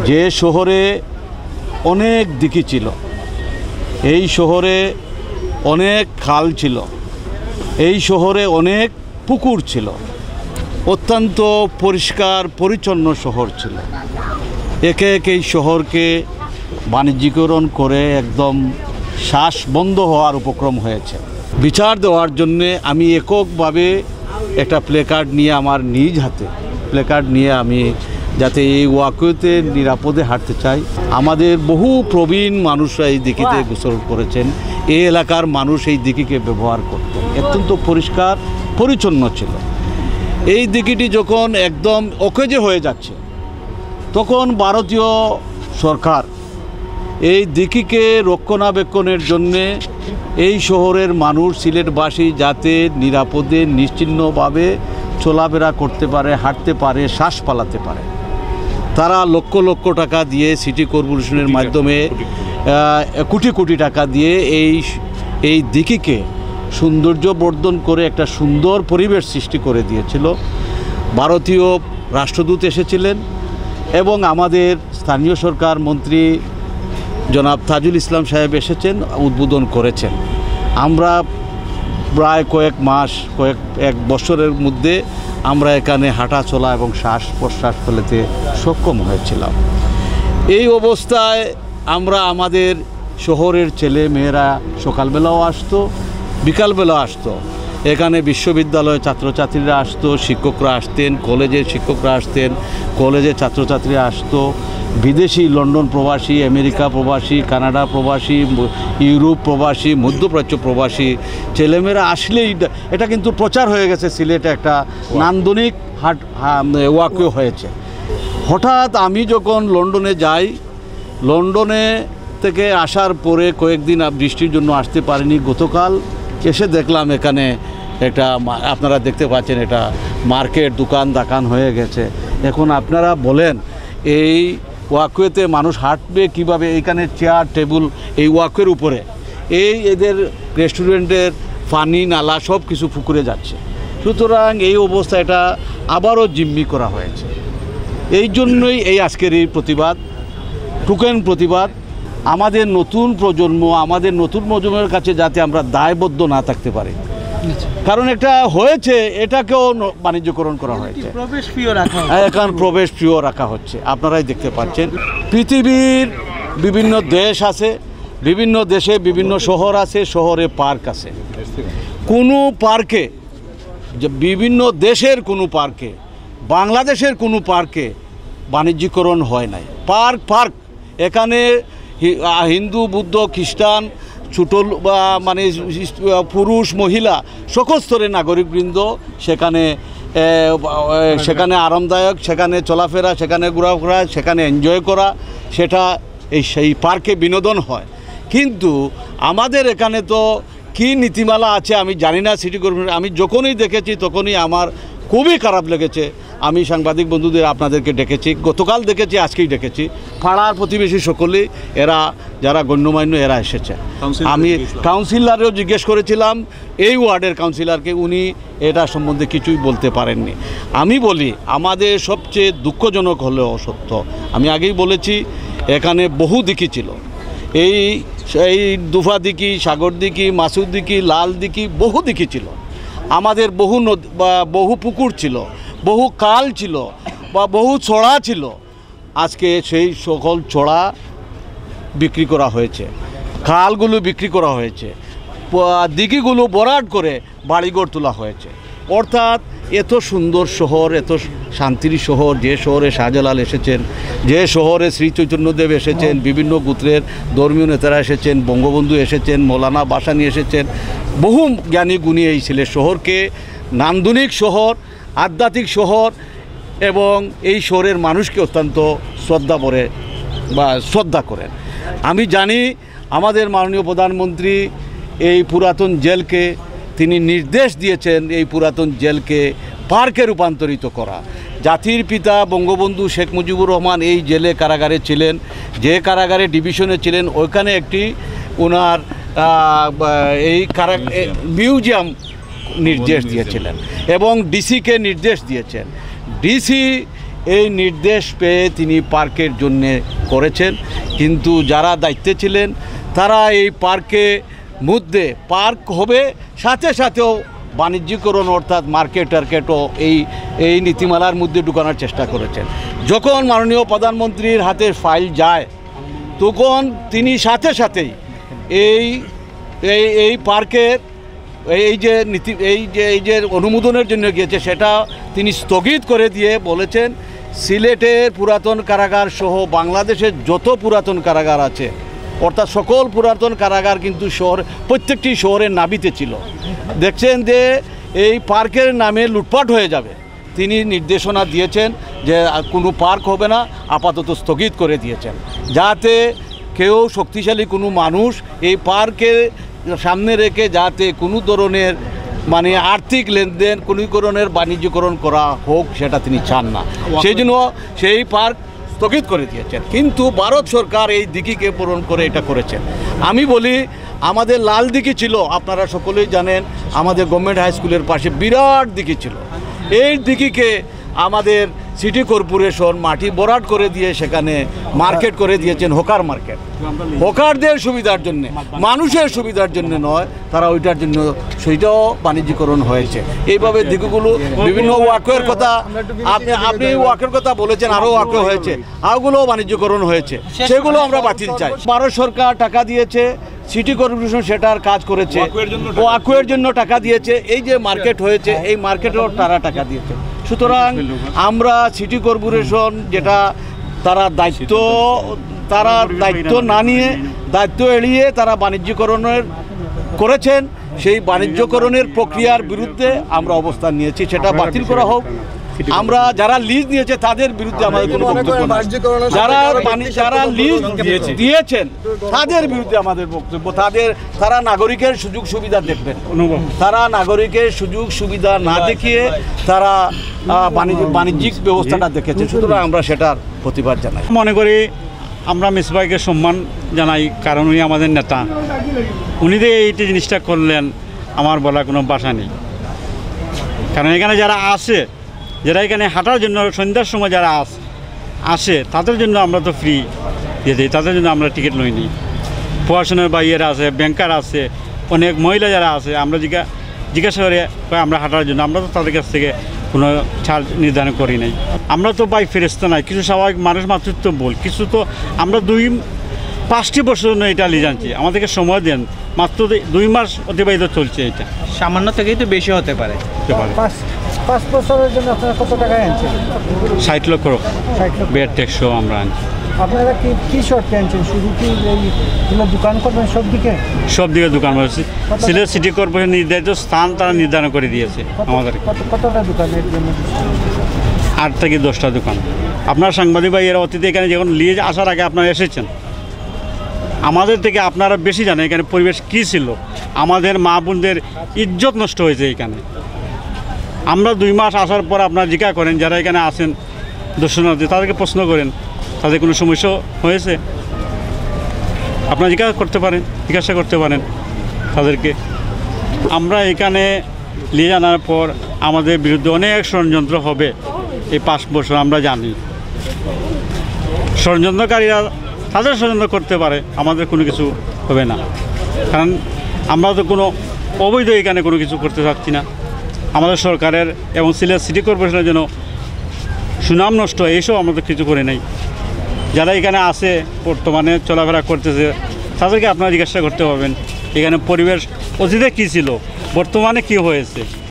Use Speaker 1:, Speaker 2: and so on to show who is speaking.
Speaker 1: যে শহরে অনেক দিকি ছিল, এই শহরে অনেক খাল ছিল, এই শহরে অনেক পুকুর ছিল, অত্যন্ত পরিষ্কার পরিচ্ছন্ন শহর ছিল। একে একে এই শহরকে বাণিজ্যিকরণ করে একদম শ্বাস বন্ধ হওয়ার উপক্রম হয়েছে। বিচার দেওয়ার জন্যে আমি এককভাবে একটা প্লেকার্ড নিয়ে, আমার নিজ হাতে প্লেকার্ড নিয়ে আমি যাতে এই ওয়াকওয়েতে নিরাপদে হাঁটতে চাই। আমাদের বহু প্রবীণ মানুষরা এই দিকিতে গোসল করেছেন, এই এলাকার মানুষ এই দিকিকে ব্যবহার করতেন, অত্যন্ত পরিষ্কার পরিচ্ছন্ন ছিল। এই দিকিটি যখন একদম অকেজে হয়ে যাচ্ছে, তখন ভারতীয় সরকার এই দিকিকে রক্ষণাবেক্ষণের জন্যে এই শহরের মানুষ, সিলেটবাসী যাতে নিরাপদে নিশ্চিন্নভাবে চলাফেরা করতে পারে, হাঁটতে পারে, শ্বাস পালাতে পারে, তারা লক্ষ লক্ষ টাকা দিয়ে সিটি কর্পোরেশনের মাধ্যমে কোটি কোটি টাকা দিয়ে এই দিকিকে সৌন্দর্য বর্ধন করে একটা সুন্দর পরিবেশ সৃষ্টি করে দিয়েছিল। ভারতীয় রাষ্ট্রদূত এসেছিলেন এবং আমাদের স্থানীয় সরকার মন্ত্রী জনাব তাজুল ইসলাম সাহেব এসেছেন, উদ্বোধন করেছেন। আমরা প্রায় এক বছরের মধ্যে আমরা এখানে হাঁটা চলা এবং শ্বাস প্রশ্বাস ফেলতে সক্ষম হয়েছিলাম। এই অবস্থায় আমরা আমাদের শহরের ছেলে মেয়েরা সকালবেলাও আসতো, বিকালবেলাও আসতো। এখানে বিশ্ববিদ্যালয়ের ছাত্রছাত্রীরা আসতো, শিক্ষকরা আসতেন, কলেজের শিক্ষকরা আসতেন, কলেজের ছাত্রছাত্রীরা আসতো, বিদেশি লন্ডন প্রবাসী, আমেরিকা প্রবাসী, কানাডা প্রবাসী, ইউরোপ প্রবাসী, মধ্যপ্রাচ্য প্রবাসী ছেলেমেয়েরা আসলেই এটা কিন্তু প্রচার হয়ে গেছে, সিলেটে একটা নান্দনিক ওয়াকওয়ে হয়েছে। হঠাৎ আমি যখন লন্ডনে যাই, লন্ডনে থেকে আসার পরে কয়েকদিন বৃষ্টির জন্য আসতে পারিনি, গতকাল এসে দেখলাম এখানে একটা, আপনারা দেখতে পাচ্ছেন, এটা মার্কেট, দোকান হয়ে গেছে। এখন আপনারা বলেন এই ওয়াকওয়েতে মানুষ হাঁটবে কিভাবে? এইখানে চেয়ার টেবিল এই ওয়াকওয়ের উপরে, এদের রেস্টুরেন্টের পানি নালা সব কিছু পুকুরে যাচ্ছে। সুতরাং এই অবস্থা এটা আবারও জিম্মি করা হয়েছে। এই জন্যই এই আজকের এই প্রতিবাদ, টোকেন প্রতিবাদ। আমাদের নতুন প্রজন্মের কাছে যাতে আমরা দায়বদ্ধ না থাকতে পারি, কারণ এটা হয়েছে, এটাকেও বাণিজ্যকরণ করা হয়েছে, এখন প্রবেশ ফিও রাখা হচ্ছে। আপনারাই দেখতে পাচ্ছেন পৃথিবীর বিভিন্ন দেশ আছে, বিভিন্ন দেশে বিভিন্ন শহর আছে, শহরে পার্ক আছে। কোনো পার্কে, বিভিন্ন দেশের কোনো পার্কে, বাংলাদেশের কোনো পার্কে বাণিজ্যিকরণ হয় নাই। পার্ক এখানে হিন্দু, বুদ্ধ, খ্রিস্টান, ছোটো মানে পুরুষ, মহিলা সকল স্তরের নাগরিকবৃন্দ সেখানে আরামদায়ক, সেখানে চলাফেরা, সেখানে ঘোরাফেরা, সেখানে এনজয় করা, সেটা সেই পার্কে বিনোদন হয়। কিন্তু আমাদের এখানে তো কী নীতিমালা আছে আমি জানি না। সিটি কর্পোরেশন আমি যখনই দেখেছি তখনই আমার খুবই খারাপ লেগেছে। আমি সাংবাদিক বন্ধুদের আপনাদেরকে ডেকেছি, গতকাল দেখেছি, আজকেই ডেকেছি। পাড়ার প্রতিবেশী সকলেই এরা যারা গণ্যমান্য এরা এসেছে। আমি কাউন্সিলরও জিজ্ঞেস করেছিলাম, এই ওয়ার্ডের কাউন্সিলরকে, উনি এটা সম্বন্ধে কিছুই বলতে পারেননি। আমি বলি আমাদের সবচেয়ে দুঃখজনক হলেও সত্য, আমি আগেই বলেছি এখানে বহু দিকি ছিল। এই দুফা দিকি, সাগর দিকি, মাসুদ দিকি, লাল দিকি, বহু দিকি ছিল। আমাদের বহু নদী বা বহু পুকুর ছিল, বহু কাল ছিল বা বহু ছড়া ছিল। আজকে সেই সকল ছড়া বিক্রি করা হয়েছে, খালগুলো বিক্রি করা হয়েছে, দিঘিগুলো ভরাট করে বাড়িঘর তোলা হয়েছে। অর্থাৎ এত সুন্দর শহর, এত শান্তির শহর, যে শহরে শাহজালাল এসেছেন, যে শহরে শ্রী চৈতন্যদেব এসেছেন, বিভিন্ন গোত্রের ধর্মীয় নেতারা এসেছেন, বঙ্গবন্ধু এসেছেন, মৌলানা ভাসানী এসেছেন, বহু জ্ঞানী গুণী এই সিলেট শহরকে নান্দনিক শহর, আধ্যাত্মিক শহর এবং এই শহরের মানুষকে অত্যন্ত শ্রদ্ধা করেন। আমি জানি আমাদের মাননীয় প্রধানমন্ত্রী এই পুরাতন জেলকে তিনি নির্দেশ দিয়েছেন এই পুরাতন জেলকে পার্কে রূপান্তরিত করা। জাতির পিতা বঙ্গবন্ধু শেখ মুজিবুর রহমান এই জেলে কারাগারে ছিলেন, যে কারাগারে ডিভিশনে ছিলেন ওইখানে একটি ওনার এই মিউজিয়াম নির্দেশ দিয়েছিলেন এবং ডিসিকে নির্দেশ দিয়েছেন। ডিসি এই নির্দেশ পেয়ে তিনি পার্কের জন্যে করেছেন, কিন্তু যারা দায়িত্বে ছিলেন তারা এই পার্কে মধ্যে পার্ক হবে সাথে সাথেও বাণিজ্যিকরণ অর্থাৎ মার্কেট টার্কেটও এই নীতিমালার মধ্যে ঢুকানোর চেষ্টা করেছেন। যখন মাননীয় প্রধানমন্ত্রীর হাতে ফাইল যায় তখন তিনি সাথে সাথেই এই পার্কের এই যে অনুমোদনের জন্য গিয়েছে সেটা তিনি স্থগিত করে দিয়ে বলেছেন সিলেটের পুরাতন কারাগার সহ বাংলাদেশের যত পুরাতন কারাগার আছে অর্থাৎ সকল পুরাতন কারাগার কিন্তু প্রত্যেকটি শহরের নাভিতে ছিল। দেখছেন যে এই পার্কের নামে লুটপাট হয়ে যাবে, তিনি নির্দেশনা দিয়েছেন যে কোনো পার্ক হবে না, আপাতত স্থগিত করে দিয়েছেন, যাতে কেউ শক্তিশালী কোনো মানুষ এই পার্কের সামনে রেখে যাতে কোনো ধরনের মানে আর্থিক লেনদেন কোনো ধরনের বাণিজ্যকরণ করা হোক সেটা তিনি চান না, সেই জন্য সেই পার্ক স্থগিত করে দিয়েছেন। কিন্তু ভারত সরকার এই দিঘিকে পূরণ করে এটা করেছেন। আমি বলি আমাদের লাল দিঘি ছিল, আপনারা সকলেই জানেন আমাদের গভর্নমেন্ট হাই স্কুলের পাশে বিরাট দিঘি ছিল। এই দিঘিকে আমাদের সিটি কর্পোরেশন মাটি ভরাট করে দিয়ে সেখানে মার্কেট করে দিয়েছেন, হকার মার্কেট। হকারদের সুবিধার জন্য, মানুষের সুবিধার জন্য নয়, তারা ওইটার জন্য সেইটাও বাণিজ্যিকরণ হয়েছে। এইভাবে দিকগুলো বিভিন্ন ওয়াকের কথা আপনি ওয়াকের কথা বলেছেন, আরও ওয়াকে হয়েছে, আরগুলোও বাণিজ্যকরণ হয়েছে, সেগুলো আমরা বাতিল চাই। ভারত সরকার টাকা দিয়েছে, সিটি কর্পোরেশন সেটার কাজ করেছে, ওয়াকের জন্য টাকা দিয়েছে, এই যে মার্কেট হয়েছে এই মার্কেটেও তারা টাকা দিয়েছে। সুতরাং আমরা সিটি কর্পোরেশন যেটা তারা দায়িত্ব না নিয়ে দায়িত্ব এড়িয়ে তারা বাণিজ্যকরণের করেছেন, সেই বাণিজ্যকরণের প্রক্রিয়ার বিরুদ্ধে আমরা অবস্থান নিয়েছি, সেটা বাতিল করা হোক। আমরা যারা লিজ নিয়েছে তাদের বিরুদ্ধে আমাদের কোনো বক্তব্য না, যারা লিজ দিয়েছেন তাদের বিরুদ্ধে আমাদের বক্তব্য। তারা নাগরিকের সুযোগ সুবিধা দেখবেন, তারা নাগরিকের সুযোগ সুবিধা না দেখিয়ে তারা বাণিজ্যিক ব্যবস্থাটা দেখেছে, সুতরাং আমরা সেটার প্রতিবাদ জানাই।
Speaker 2: মনে করি আমরা মিসবাইকে সম্মান জানাই, কারণ উনি আমাদের নেতা, উনি যে এইটি জিনিসটা করলেন আমার বলার কোনো ভাষা নেই। কারণ এখানে যারা আসে, যারা এখানে হাঁটার জন্য সন্ধ্যার সময় যারা আসে তাদের জন্য আমরা তো ফ্রি দিয়ে দিই, তাদের জন্য আমরা টিকিট লই নি। পড়াশোনার বাইরেরা আছে, ব্যাংকার আছে, অনেক মহিলা যারা আছে, আমরা জিজ্ঞাসা করে আমরা হাঁটার জন্য, আমরা তো তাদের কাছ থেকে কোনো ছাড় নির্ধারণ করি নাই। আমরা তো বাই ফেরেস্তা নাই, কিছু স্বাভাবিক মানুষ মাতৃত্ব বল, কিছু তো আমরা 5টি বছর জন্য এটা লিজ আনছি, আমাদেরকে সময় দেন, মাত্র 2 মাস অতিবাহিত চলছে। এটা
Speaker 3: সামান্য থেকেই তো বেশি হতে পারে।
Speaker 4: 5 বছরের জন্য আপনারা কত টাকা আনছেন?
Speaker 2: 60 লক্ষ বেড ট্যাক্সও আমরা আনছি।
Speaker 4: আপনারা কি শর্তে আনছেন? শুধু কি দোকান করবেন সব দিকে দোকান করেছি।
Speaker 2: সিলেট সিটি কর্পোরেশন নির্ধারিত স্থান তারা নির্ধারণ করে দিয়েছে আমাদের।
Speaker 4: কতটা দোকানের জন্য?
Speaker 2: 8 থেকে 10টা দোকান। আপনার সাংবাদিক ভাইয়েরা অতীতে এখানে যখন লিজ আসার আগে আপনারা এসেছেন, আমাদের থেকে আপনারা বেশি জানেন এখানে পরিবেশ কী ছিল, আমাদের মা বোনদের ইজ্জত নষ্ট হয়েছে এখানে। আমরা 2 মাস আসার পর আপনারা জিজ্ঞাসা করেন যারা এখানে আসেন দর্শনার্থী, তাদেরকে প্রশ্ন করেন তাদের কোনো সমস্যা হয়েছে, আপনারা জিজ্ঞাসা করতে পারেন তাদেরকে। আমরা এখানে লিজ আনার পর আমাদের বিরুদ্ধে অনেক ষড়যন্ত্র হবে এই 5 বছর আমরা জানি। ষড়যন্ত্রকারীরা তাদের ষড়যন্ত্র করতে পারে, আমাদের কোনো কিছু হবে না, কারণ আমরা তো কোনো অবৈধ এখানে কোনো কিছু করতে চাচ্ছি না। আমাদের সরকারের এবং সিলেট সিটি কর্পোরেশনের জন্য সুনাম নষ্ট এইসব আমাদের কিছু করে নাই। যারা এখানে আসে বর্তমানে চলাফেরা করতেছে তাদেরকে আপনারা জিজ্ঞাসা করতে পারবেন এখানে পরিবেশ অতীতে কী ছিল, বর্তমানে কী হয়েছে।